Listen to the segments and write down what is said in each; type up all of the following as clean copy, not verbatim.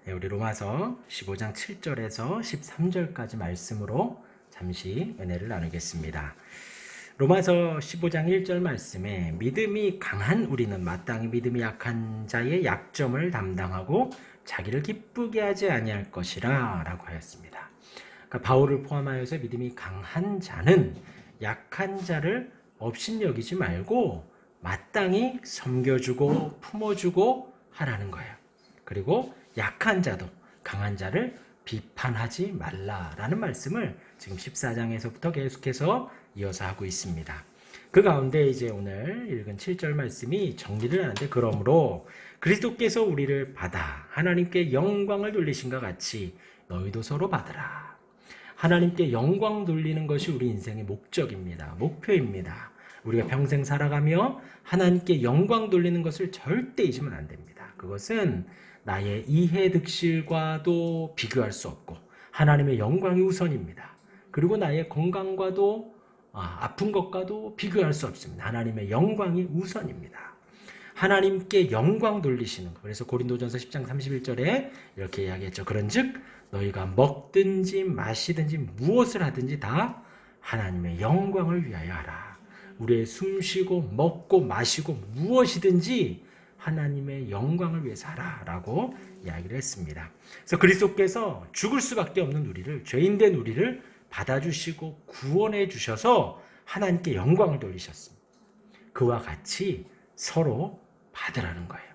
우리 로마서 15장 7절에서 13절까지 말씀으로 잠시 은혜를 나누겠습니다. 로마서 15장 1절 말씀에 믿음이 강한 우리는 마땅히 믿음이 약한 자의 약점을 담당하고 자기를 기쁘게 하지 아니할 것이라 라고 하였습니다. 그러니까 바울을 포함하여서 믿음이 강한 자는 약한 자를 업신여기지 말고 마땅히 섬겨주고 품어주고 하라는 거예요. 그리고 약한 자도 강한 자를 비판하지 말라라는 말씀을 지금 14장에서부터 계속해서 이어서 하고 있습니다. 그 가운데 이제 오늘 읽은 7절 말씀이 정리를 하는데, 그러므로 그리스도께서 우리를 받아 하나님께 영광을 돌리신과 같이 너희도 서로 받으라. 하나님께 영광 돌리는 것이 우리 인생의 목적입니다. 목표입니다. 우리가 평생 살아가며 하나님께 영광 돌리는 것을 절대 잊으면 안 됩니다. 그것은 나의 이해 득실과도 비교할 수 없고 하나님의 영광이 우선입니다. 그리고 나의 건강과도 아픈 것과도 비교할 수 없습니다. 하나님의 영광이 우선입니다. 하나님께 영광 돌리시는 것. 그래서 고린도전서 10장 31절에 이렇게 이야기했죠. 그런즉 너희가 먹든지 마시든지 무엇을 하든지 다 하나님의 영광을 위하여 하라. 우리의 숨쉬고 먹고 마시고 무엇이든지 하나님의 영광을 위해서 하라라고 이야기를 했습니다. 그래서 그리스도께서 죽을 수밖에 없는 우리를, 죄인된 우리를 받아주시고 구원해 주셔서 하나님께 영광을 돌리셨습니다. 그와 같이 서로 받으라는 거예요.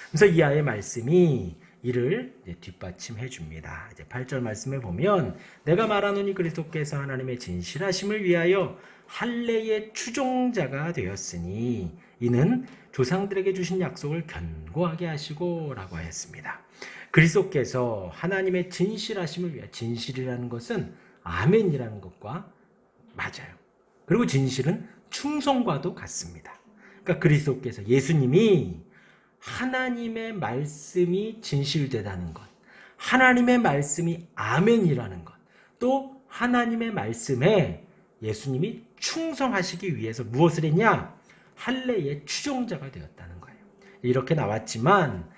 그래서 이하의 말씀이 이를 뒷받침해 줍니다. 이제 8절 말씀에 보면 내가 말하노니 그리스도께서 하나님의 진실하심을 위하여 할례의 추종자가 되었으니 이는 조상들에게 주신 약속을 견고하게 하시고 라고 하였습니다. 그리스도께서 하나님의 진실하심을 위하여, 진실이라는 것은 아멘이라는 것과 맞아요. 그리고 진실은 충성과도 같습니다. 그러니까 그리스도께서, 예수님이 하나님의 말씀이 진실되다는 것, 하나님의 말씀이 아멘이라는 것, 또 하나님의 말씀에 예수님이 충성하시기 위해서 무엇을 했냐? 할례의 추종자가 되었다는 거예요. 이렇게 나왔지만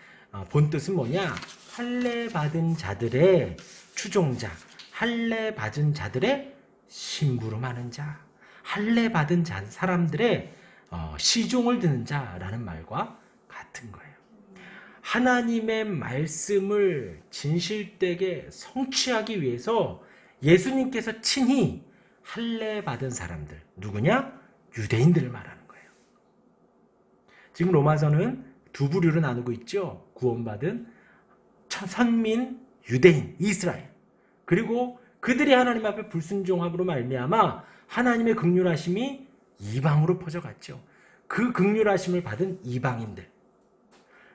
본뜻은 뭐냐? 할례 받은 자들의 추종자, 할례 받은 자들의 심부름하는 자, 할례 받은 사람들의 시종을 드는 자라는 말과 같은 거예요. 하나님의 말씀을 진실되게 성취하기 위해서 예수님께서 친히 할례 받은 사람들, 누구냐? 유대인들을 말하는 거예요. 지금 로마서는 두 부류로 나누고 있죠. 구원받은 선민, 유대인, 이스라엘. 그리고 그들이 하나님 앞에 불순종함으로 말미암아 하나님의 긍휼하심이 이방으로 퍼져갔죠. 그 긍휼하심을 받은 이방인들.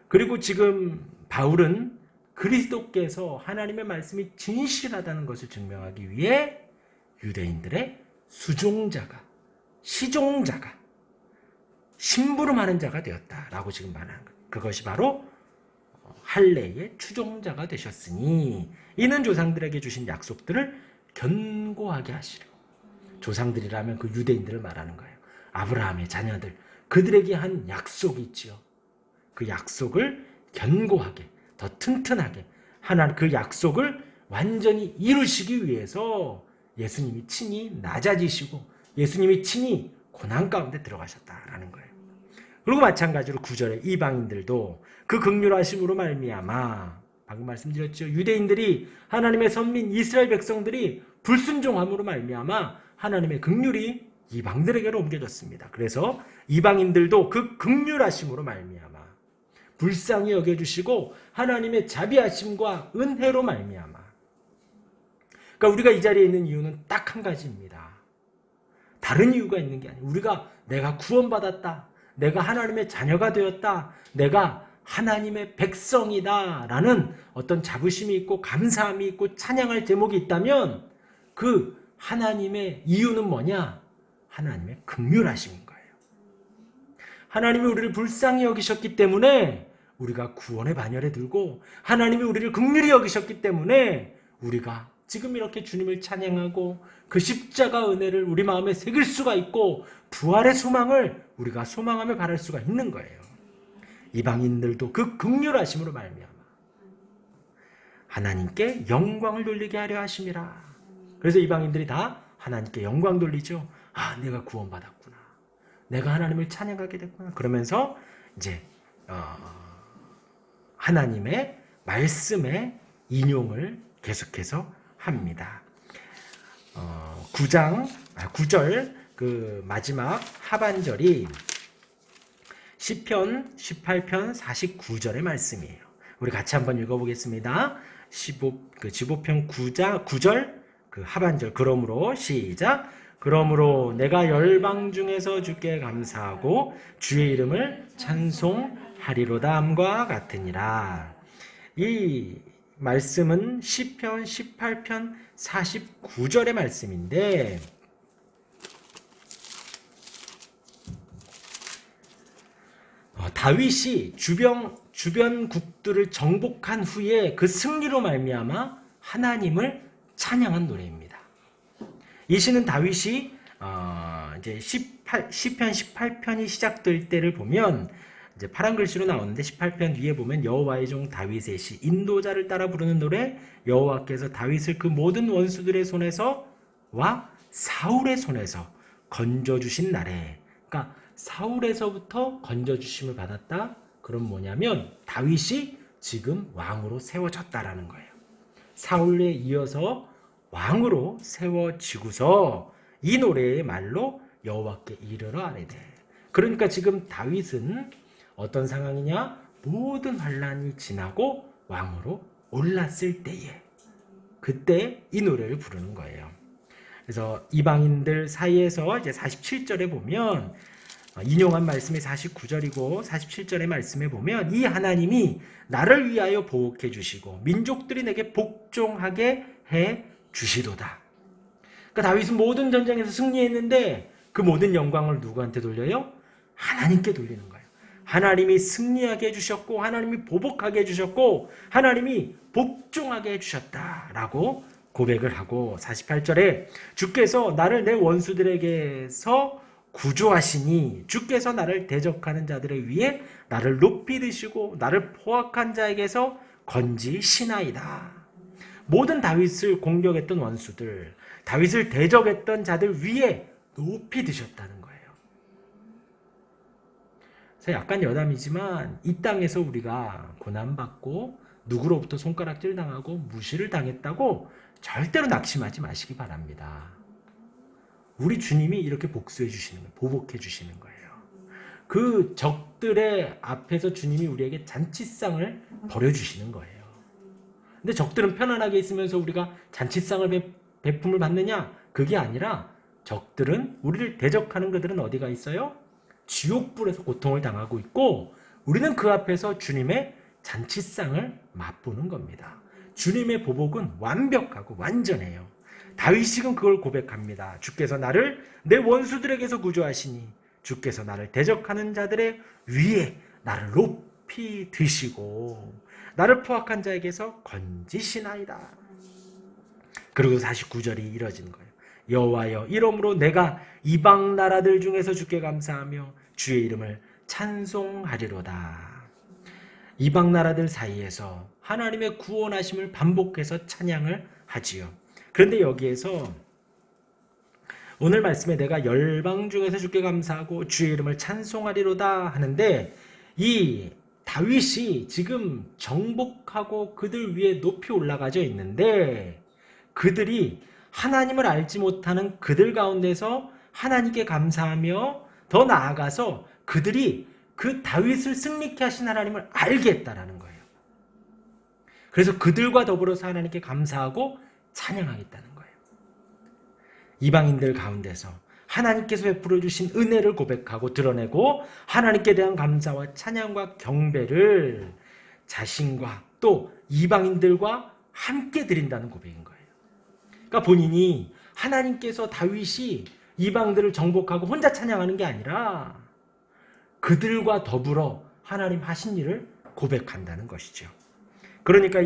그리고 지금 바울은 그리스도께서 하나님의 말씀이 진실하다는 것을 증명하기 위해 유대인들의 수종자가, 시종자가, 심부름하는 자가 되었다라고 지금 말하는 거예요. 그것이 바로 할례의 추종자가 되셨으니 이는 조상들에게 주신 약속들을 견고하게 하시려고. 조상들이라면 그 유대인들을 말하는 거예요. 아브라함의 자녀들, 그들에게 한 약속이 있지요. 그 약속을 견고하게, 더 튼튼하게 하나님, 그 약속을 완전히 이루시기 위해서 예수님이 친히 낮아지시고 예수님이 친히 고난 가운데 들어가셨다라는 거예요. 그리고 마찬가지로 9절에 이방인들도 그 긍휼하심으로 말미암아, 방금 말씀드렸죠. 유대인들이, 하나님의 선민 이스라엘 백성들이 불순종함으로 말미암아 하나님의 긍휼이 이방들에게로 옮겨졌습니다. 그래서 이방인들도 그 긍휼하심으로 말미암아 불쌍히 여겨주시고 하나님의 자비하심과 은혜로 말미암아. 그러니까 우리가 이 자리에 있는 이유는 딱 한 가지입니다. 다른 이유가 있는 게 아니에요. 내가 구원받았다, 내가 하나님의 자녀가 되었다, 내가 하나님의 백성이다 라는 어떤 자부심이 있고 감사함이 있고 찬양할 제목이 있다면 그 하나님의 이유는 뭐냐? 하나님의 긍휼하심인 거예요. 하나님이 우리를 불쌍히 여기셨기 때문에 우리가 구원의 반열에 들고, 하나님이 우리를 긍휼히 여기셨기 때문에 우리가 지금 이렇게 주님을 찬양하고 그 십자가 은혜를 우리 마음에 새길 수가 있고 부활의 소망을 우리가 소망하며 바랄 수가 있는 거예요. 이방인들도 그 긍휼하심으로 말미암아 하나님께 영광을 돌리게 하려 하심이라. 그래서 이방인들이 다 하나님께 영광 돌리죠. 아, 내가 구원받았구나. 내가 하나님을 찬양하게 됐구나. 그러면서 이제 하나님의 말씀의 인용을 계속해서 합니다. 9절 그 마지막 하반절이 시편 18편 49절의 말씀이에요. 우리 같이 한번 읽어보겠습니다. 15편 9절 그 하반절. 그러므로 시작. 그러므로 내가 열방 중에서 주께 감사하고 주의 이름을 찬송하리로다 함과 같으니라. 이 말씀은 시편 18편 49절의 말씀인데 다윗이 주변국들을 정복한 후에 그 승리로 말미암아 하나님을 찬양한 노래입니다. 이 시는 다윗이 이제 시편 18편이 시작될 때를 보면 이제 파란 글씨로 나오는데 18편 위에 보면 여호와의 종 다윗의 시 인도자를 따라 부르는 노래 여호와께서 다윗을 그 모든 원수들의 손에서와 사울의 손에서 건져주신 날에 그러니까 사울에서부터 건져주심을 받았다. 그럼 뭐냐면 다윗이 지금 왕으로 세워졌다라는 거예요. 사울에 이어서 왕으로 세워지고서 이 노래의 말로 여호와께 이르러 아뢰되. 그러니까 지금 다윗은 어떤 상황이냐? 모든 환난이 지나고 왕으로 올랐을 때에 그때 이 노래를 부르는 거예요. 그래서 이방인들 사이에서 이제 47절에 보면 인용한 말씀이 49절이고 47절의 말씀에 보면 이 하나님이 나를 위하여 보호해 주시고 민족들이 내게 복종하게 해 주시도다. 그러니까 다윗은 모든 전쟁에서 승리했는데 그 모든 영광을 누구한테 돌려요? 하나님께 돌리는 거예요. 하나님이 승리하게 해주셨고 하나님이 보복하게 해주셨고 하나님이 복종하게 해주셨다라고 고백을 하고 48절에 주께서 나를 내 원수들에게서 구조하시니 주께서 나를 대적하는 자들에 위해 나를 높이 드시고 나를 포악한 자에게서 건지시나이다. 모든 다윗을 공격했던 원수들, 다윗을 대적했던 자들 위에 높이 드셨다는 거예요. 그래서 약간 여담이지만 이 땅에서 우리가 고난받고 누구로부터 손가락질 당하고 무시를 당했다고 절대로 낙심하지 마시기 바랍니다. 우리 주님이 이렇게 복수해 주시는 거예요. 보복해 주시는 거예요. 그 적들의 앞에서 주님이 우리에게 잔치상을 벌여주시는 거예요. 근데 적들은 편안하게 있으면서 우리가 잔치상을 베품을 받느냐? 그게 아니라 적들은 우리를 대적하는 그들은 어디가 있어요? 지옥불에서 고통을 당하고 있고 우리는 그 앞에서 주님의 잔치상을 맛보는 겁니다. 주님의 보복은 완벽하고 완전해요. 다윗은 그걸 고백합니다. 주께서 나를 내 원수들에게서 구조하시니 주께서 나를 대적하는 자들의 위에 나를 높이 드시고 나를 포악한 자에게서 건지시나이다. 그리고 49절이 이뤄지는 거예요. 여호와여 이러므로 내가 이방 나라들 중에서 주께 감사하며 주의 이름을 찬송하리로다. 이방 나라들 사이에서 하나님의 구원하심을 반복해서 찬양을 하지요. 그런데 여기에서 오늘 말씀에 내가 열방 중에서 주께 감사하고 주의 이름을 찬송하리로다 하는데 이 다윗이 지금 정복하고 그들 위에 높이 올라가져 있는데 그들이 하나님을 알지 못하는 그들 가운데서 하나님께 감사하며 더 나아가서 그들이 그 다윗을 승리케 하신 하나님을 알게 했다라는 거예요. 그래서 그들과 더불어서 하나님께 감사하고 찬양하겠다는 거예요. 이방인들 가운데서 하나님께서 베풀어 주신 은혜를 고백하고 드러내고 하나님께 대한 감사와 찬양과 경배를 자신과 또 이방인들과 함께 드린다는 고백인 거예요. 그러니까 본인이 하나님께서 다윗이 이방들을 정복하고 혼자 찬양하는 게 아니라 그들과 더불어 하나님 하신 일을 고백한다는 것이죠. 그러니까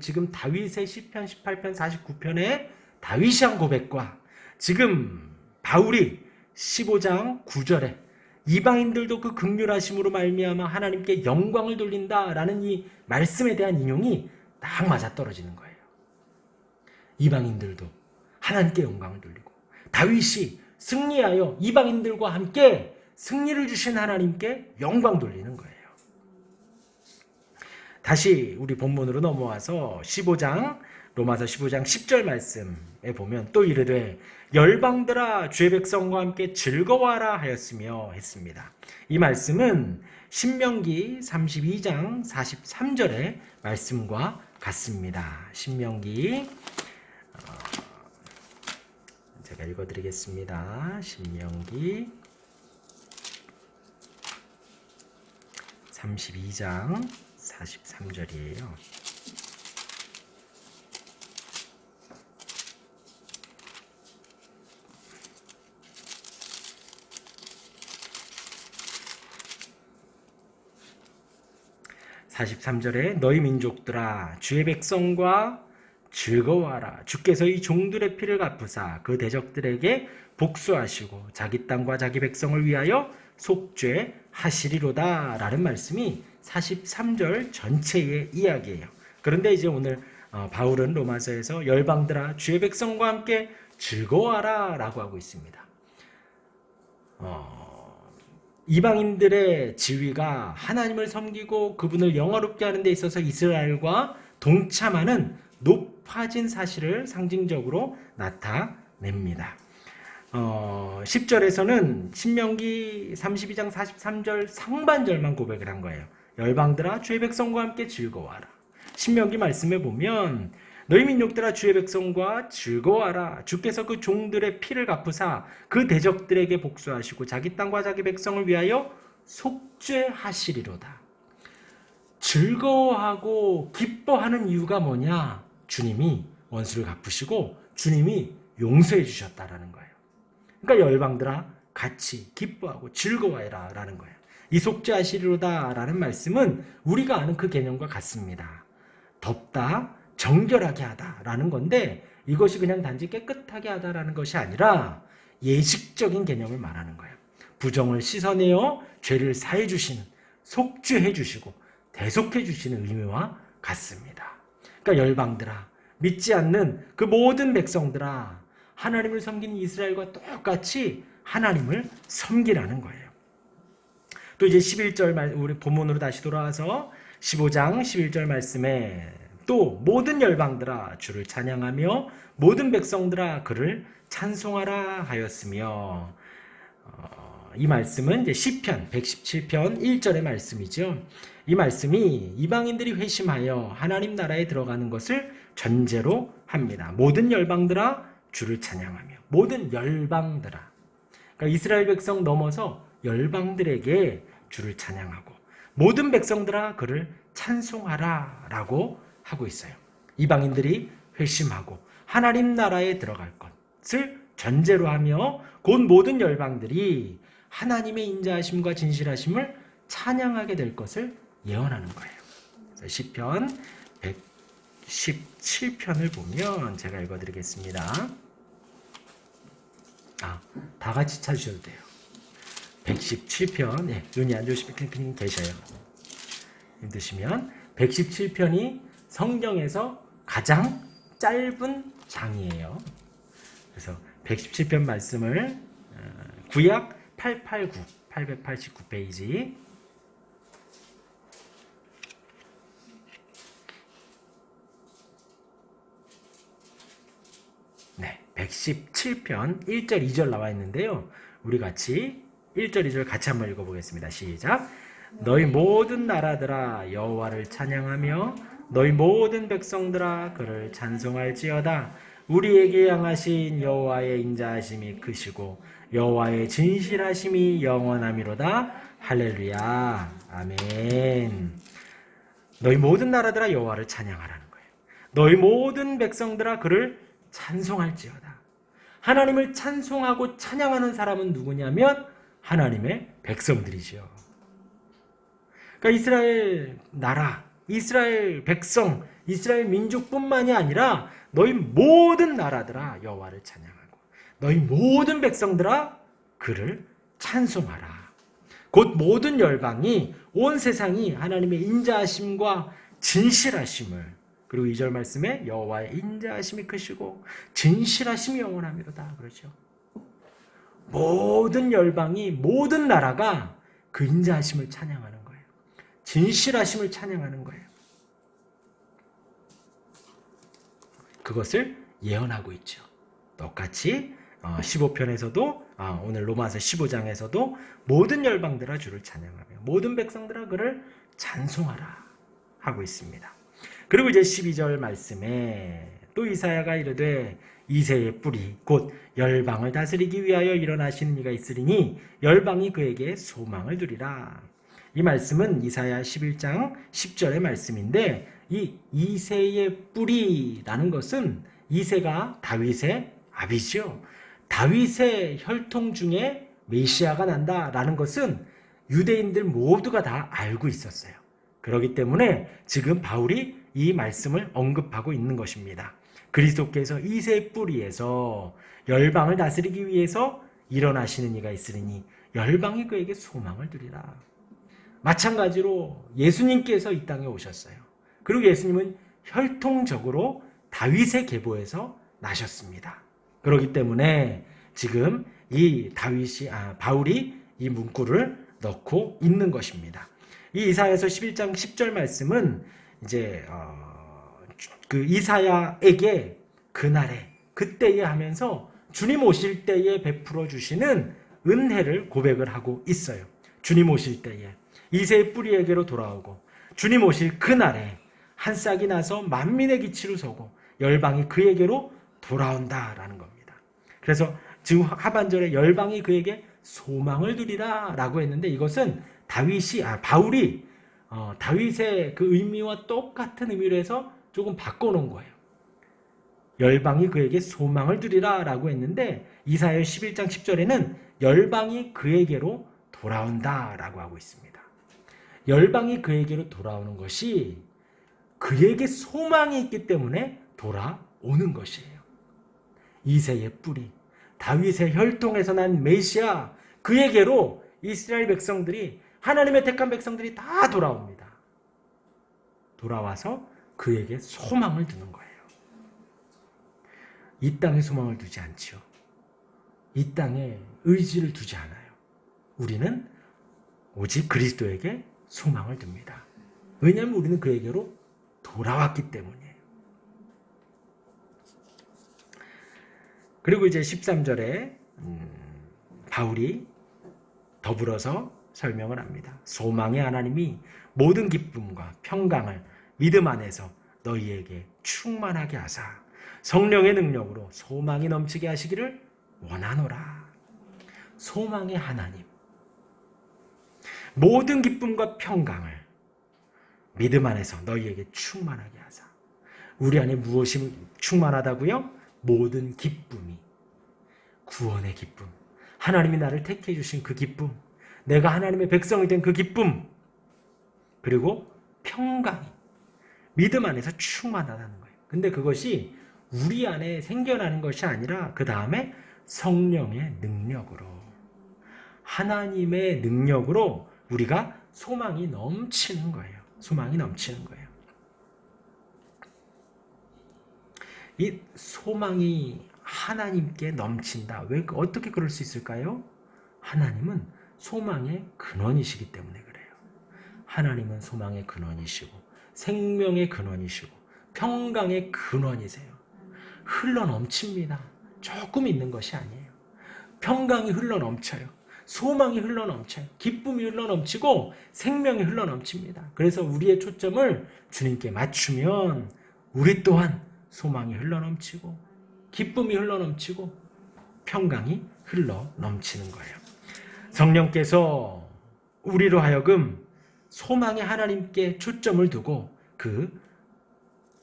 지금 다윗의 시편 18편 49편의 다윗이 한 고백과 지금 바울이 15장 9절에 이방인들도 그 긍휼하심으로 말미암아 하나님께 영광을 돌린다라는 이 말씀에 대한 인용이 딱 맞아떨어지는 거예요. 이방인들도 하나님께 영광을 돌리고 다윗이 승리하여 이방인들과 함께 승리를 주신 하나님께 영광 돌리는 거예요. 다시 우리 본문으로 넘어와서 15장 로마서 15장 10절 말씀에 보면 또 이르되 열방들아 주의 백성과 함께 즐거워하라 하였으며 했습니다. 이 말씀은 신명기 32장 43절의 말씀과 같습니다. 신명기 제가 읽어드리겠습니다. 신명기 32장 43절이에요. (43절에) 너희 민족들아 주의 백성과 즐거워하라. 주께서 이 종들의 피를 갚으사 그 대적들에게 복수하시고 자기 땅과 자기 백성을 위하여 속죄하시리로다 라는 말씀이 43절 전체의 이야기예요. 그런데 이제 오늘 바울은 로마서에서 열방들아 주의 백성과 함께 즐거워하라 라고 하고 있습니다. 이방인들의 지위가 하나님을 섬기고 그분을 영화롭게 하는 데 있어서 이스라엘과 동참하는 높아진 사실을 상징적으로 나타냅니다. 10절에서는 신명기 32장 43절 상반절만 고백을 한 거예요. 열방들아 주의 백성과 함께 즐거워하라. 신명기 말씀에 보면 너희 민족들아 주의 백성과 즐거워하라. 주께서 그 종들의 피를 갚으사 그 대적들에게 복수하시고 자기 땅과 자기 백성을 위하여 속죄하시리로다. 즐거워하고 기뻐하는 이유가 뭐냐? 주님이 원수를 갚으시고 주님이 용서해 주셨다라는 거예요. 그러니까 열방들아 같이 기뻐하고 즐거워해라 라는 거예요. 이 속죄하시리로다 라는 말씀은 우리가 아는 그 개념과 같습니다. 덮다, 정결하게 하다 라는 건데 이것이 그냥 단지 깨끗하게 하다라는 것이 아니라 예식적인 개념을 말하는 거예요. 부정을 씻어내어 죄를 사해 주시는, 속죄해 주시고 대속해 주시는 의미와 같습니다. 그러니까 열방들아, 믿지 않는 그 모든 백성들아, 하나님을 섬기는 이스라엘과 똑같이 하나님을 섬기라는 거예요. 또 이제 11절 우리 본문으로 다시 돌아와서 15장 11절 말씀에 또 모든 열방들아 주를 찬양하며 모든 백성들아 그를 찬송하라 하였으며 이 말씀은 이제 시편 117편 1절의 말씀이죠. 이 말씀이 이방인들이 회심하여 하나님 나라에 들어가는 것을 전제로 합니다. 모든 열방들아 주를 찬양하며 모든 열방들아, 그러니까 이스라엘 백성 넘어서 열방들에게 주를 찬양하고 모든 백성들아 그를 찬송하라 라고 하고 있어요. 이방인들이 회심하고 하나님 나라에 들어갈 것을 전제로 하며 곧 모든 열방들이 하나님의 인자하심과 진실하심을 찬양하게 될 것을 예언하는 거예요. 시편 117편을 보면 제가 읽어드리겠습니다. 다 같이 찾으셔도 돼요. 117편, 네, 눈이 안 좋으신 분 계셔요. 힘드시면 117편이 성경에서 가장 짧은 장이에요. 그래서 117편 말씀을 구약 889페이지 네, 117편 1절 2절 나와 있는데요. 우리 같이 1절 2절 같이 한번 읽어보겠습니다. 시작. 너희 모든 나라들아 여호와를 찬양하며 너희 모든 백성들아 그를 찬송할지어다. 우리에게 향하신 여호와의 인자하심이 크시고 여호와의 진실하심이 영원하미로다. 할렐루야. 아멘. 너희 모든 나라들아 여호와를 찬양하라는 거예요. 너희 모든 백성들아 그를 찬송할지어다. 하나님을 찬송하고 찬양하는 사람은 누구냐면 하나님의 백성들이죠. 그러니까 이스라엘 나라, 이스라엘 백성, 이스라엘 민족뿐만이 아니라 너희 모든 나라들아 여호와를 찬양하고 너희 모든 백성들아 그를 찬송하라. 곧 모든 열방이 온 세상이 하나님의 인자하심과 진실하심을 그리고 2절 말씀에 여호와의 인자하심이 크시고 진실하심이 영원하미로다 그러죠. 모든 열방이 모든 나라가 그 인자하심을 찬양하는 거예요. 진실하심을 찬양하는 거예요. 그것을 예언하고 있죠. 똑같이 15편에서도 오늘 로마서 15장에서도 모든 열방들아 주를 찬양하며 모든 백성들아 그를 찬송하라 하고 있습니다. 그리고 이제 12절 말씀에 또 이사야가 이르되 이새의 뿌리 곧 열방을 다스리기 위하여 일어나시는 이가 있으리니 열방이 그에게 소망을 두리라. 이 말씀은 이사야 11장 10절의 말씀인데 이 이새의 뿌리라는 것은 이새가 다윗의 아비죠. 다윗의 혈통 중에 메시아가 난다라는 것은 유대인들 모두가 다 알고 있었어요. 그렇기 때문에 지금 바울이 이 말씀을 언급하고 있는 것입니다. 그리스도께서 이새의 뿌리에서 열방을 다스리기 위해서 일어나시는 이가 있으리니 열방이 그에게 소망을 두리라. 마찬가지로 예수님께서 이 땅에 오셨어요. 그리고 예수님은 혈통적으로 다윗의 계보에서 나셨습니다. 그렇기 때문에 지금 이 바울이 이 문구를 넣고 있는 것입니다. 이 이사야서 11장 10절 말씀은 이제 그 이사야에게 그날에 그때에 하면서 주님 오실 때에 베풀어 주시는 은혜를 고백을 하고 있어요. 주님 오실 때에 이새의 뿌리에게로 돌아오고 주님 오실 그날에 한 싹이 나서 만민의 기치로 서고 열방이 그에게로 돌아온다라는 겁니다. 그래서 지금 하반절에 열방이 그에게 소망을 두리라 라고 했는데 이것은 바울이 다윗의 그 의미와 똑같은 의미로 해서 조금 바꿔놓은 거예요. 열방이 그에게 소망을 두리라 라고 했는데 이사야 11장 10절에는 열방이 그에게로 돌아온다 라고 하고 있습니다. 열방이 그에게로 돌아오는 것이 그에게 소망이 있기 때문에 돌아오는 것이에요. 이새의 뿌리, 다윗의 혈통에서 난 메시아, 그에게로 이스라엘 백성들이 하나님의 택한 백성들이 다 돌아옵니다. 돌아와서 그에게 소망을 두는 거예요. 이 땅에 소망을 두지 않지요. 이 땅에 의지를 두지 않아요. 우리는 오직 그리스도에게 소망을 둡니다. 왜냐하면 우리는 그에게로 돌아왔기 때문이에요. 그리고 이제 13절에 바울이 더불어서 설명을 합니다. 소망의 하나님이 모든 기쁨과 평강을 믿음 안에서 너희에게 충만하게 하사 성령의 능력으로 소망이 넘치게 하시기를 원하노라. 소망의 하나님, 모든 기쁨과 평강을 믿음 안에서 너희에게 충만하게 하사. 우리 안에 무엇이 충만하다고요? 모든 기쁨이, 구원의 기쁨, 하나님이 나를 택해 주신 그 기쁨, 내가 하나님의 백성이 된 그 기쁨, 그리고 평강이 믿음 안에서 충만하다는 거예요. 근데 그것이 우리 안에 생겨나는 것이 아니라 그 다음에 성령의 능력으로, 하나님의 능력으로 우리가 소망이 넘치는 거예요. 소망이 넘치는 거예요. 이 소망이 하나님께 넘친다. 왜 어떻게 그럴 수 있을까요? 하나님은 소망의 근원이시기 때문에 그래요. 하나님은 소망의 근원이시고 생명의 근원이시고 평강의 근원이세요. 흘러 넘칩니다. 조금 있는 것이 아니에요. 평강이 흘러 넘쳐요. 소망이 흘러 넘쳐요. 기쁨이 흘러 넘치고 생명이 흘러 넘칩니다. 그래서 우리의 초점을 주님께 맞추면 우리 또한 소망이 흘러 넘치고 기쁨이 흘러 넘치고 평강이 흘러 넘치는 거예요. 성령께서 우리로 하여금 소망의 하나님께 초점을 두고 그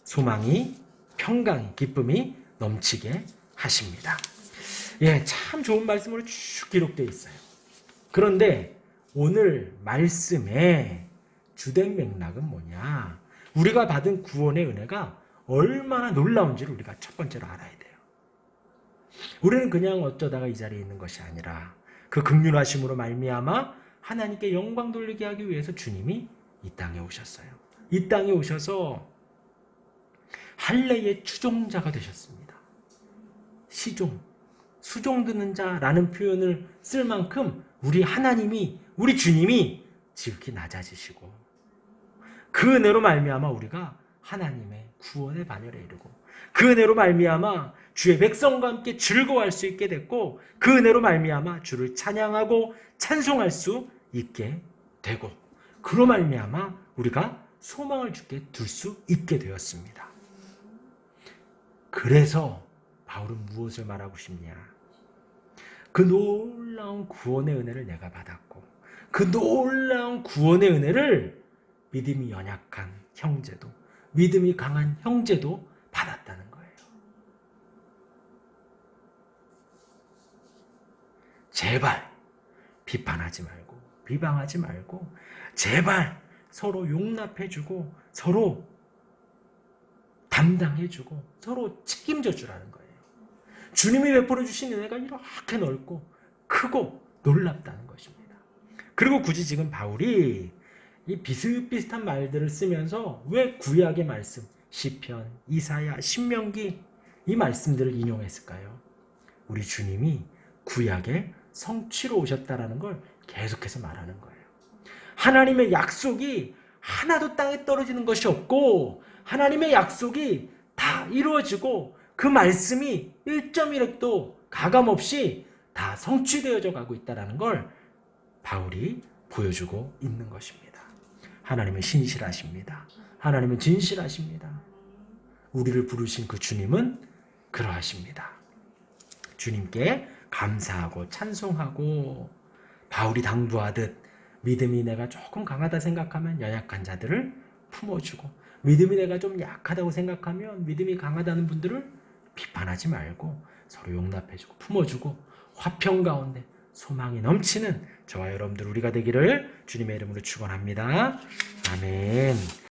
소망이, 평강이, 기쁨이 넘치게 하십니다. 예, 참 좋은 말씀으로 쭉 기록되어 있어요. 그런데 오늘 말씀의 주된 맥락은 뭐냐? 우리가 받은 구원의 은혜가 얼마나 놀라운지를 우리가 첫 번째로 알아야 돼요. 우리는 그냥 어쩌다가 이 자리에 있는 것이 아니라 그 긍휼하심으로 말미암아 하나님께 영광 돌리게 하기 위해서 주님이 이 땅에 오셨어요. 이 땅에 오셔서 할례의 추종자가 되셨습니다. 시종, 수종 드는 자라는 표현을 쓸 만큼 우리 하나님이, 우리 주님이 지극히 낮아지시고 그 은혜로 말미암아 우리가 하나님의 구원의 반열에 이르고 그 은혜로 말미암아 주의 백성과 함께 즐거워할 수 있게 됐고 그 은혜로 말미암아 주를 찬양하고 찬송할 수 있게 되고 그로 말미암아 우리가 소망을 주께 둘 수 있게 되었습니다. 그래서 바울은 무엇을 말하고 싶냐? 그 놀라운 구원의 은혜를 내가 받았고 그 놀라운 구원의 은혜를 믿음이 연약한 형제도 믿음이 강한 형제도 받았다는 거예요. 제발 비판하지 말고 비방하지 말고 제발 서로 용납해주고 서로 담당해주고 서로 책임져 주라는 거예요. 주님이 베풀어 주신 은혜가 이렇게 넓고 크고 놀랍다는 것입니다. 그리고 굳이 지금 바울이 이 비슷비슷한 말들을 쓰면서 왜 구약의 말씀, 시편, 이사야, 신명기 이 말씀들을 인용했을까요? 우리 주님이 구약의 성취로 오셨다라는 걸 계속해서 말하는 거예요. 하나님의 약속이 하나도 땅에 떨어지는 것이 없고 하나님의 약속이 다 이루어지고 그 말씀이 1.1획도 가감없이 다 성취되어져 가고 있다는 걸 바울이 보여주고 있는 것입니다. 하나님은 신실하십니다. 하나님은 진실하십니다. 우리를 부르신 그 주님은 그러하십니다. 주님께 감사하고 찬송하고 바울이 당부하듯 믿음이 내가 조금 강하다 생각하면 연약한 자들을 품어주고 믿음이 내가 좀 약하다고 생각하면 믿음이 강하다는 분들을 비판하지 말고 서로 용납해주고 품어주고 화평 가운데 소망이 넘치는 저와 여러분들 우리가 되기를 주님의 이름으로 축원합니다. 아멘.